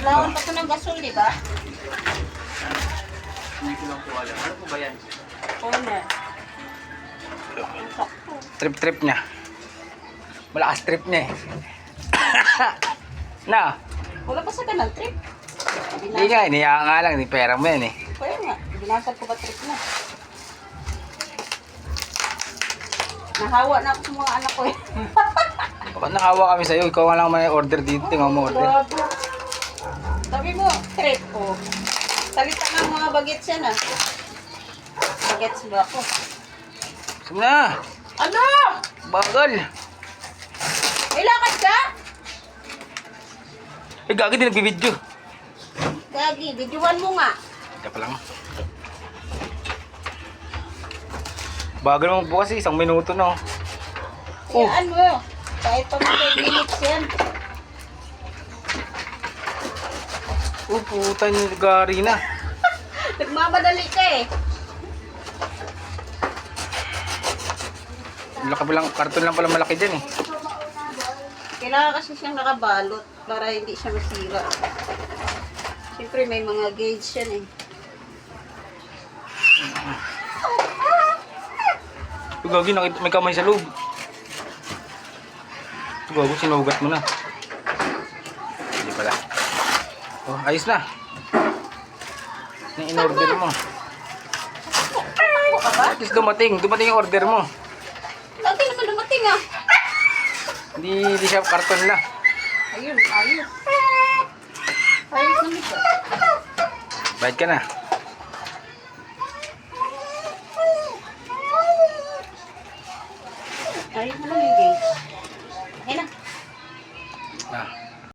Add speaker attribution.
Speaker 1: Kailangan pa ito ng gasol, di ba?
Speaker 2: Hindi ko lang po alam. Ano po ba yan?
Speaker 1: Corner.
Speaker 3: Trip niya. Malakas trip niya eh. Na.
Speaker 1: Wala pa sa ganang trip.
Speaker 3: Hindi nga, iniya nga lang. Hindi pera mo yan eh.
Speaker 1: Kaya nga, binasag ko ba trip na? Nahawa na ako sa mga anak ko eh.
Speaker 3: Baka nakawa kami sa'yo. Ikaw nga lang may order dito. Tingnan mo order.
Speaker 1: Grabe. Sabi mo, trip ko. Salita ng mga bagets yan ah. Bagets ba ako?
Speaker 3: Sige na.
Speaker 1: Ano?
Speaker 3: Bagal.
Speaker 1: May lakad ka?
Speaker 3: Eh, gagi din nagbibidyo.
Speaker 1: Gagi, videoan mo nga.
Speaker 3: Teka pa lang. Bagal mo bukas eh. 1 minuto na. Oh.
Speaker 1: Hayaan mo. Kahit pa mga 5 minutes yan.
Speaker 3: Oh, puta niyo, gari na.
Speaker 1: Nagmamadali ka eh.
Speaker 3: Laki pa lang, karton lang pala malaki dyan eh.
Speaker 1: Kailangan kasi siyang nakabalot para hindi siya masira. Siyempre may mga gauge yan eh.
Speaker 3: Oh, gagi, nakita, may kamay sa loob. Gago, sinugat mo na. Hindi pala. Oh, ayos na. Yung in-order mo.
Speaker 1: Ano ka ba?
Speaker 3: At least dumating yung order mo.
Speaker 1: Lagi naman dumating ah.
Speaker 3: Hindi siya karton lang.
Speaker 1: Ayun, ayos. Ayos naman ito.
Speaker 3: Bayad ka na.
Speaker 1: Ayos naman yung gauge. Ayun na.
Speaker 3: Ah.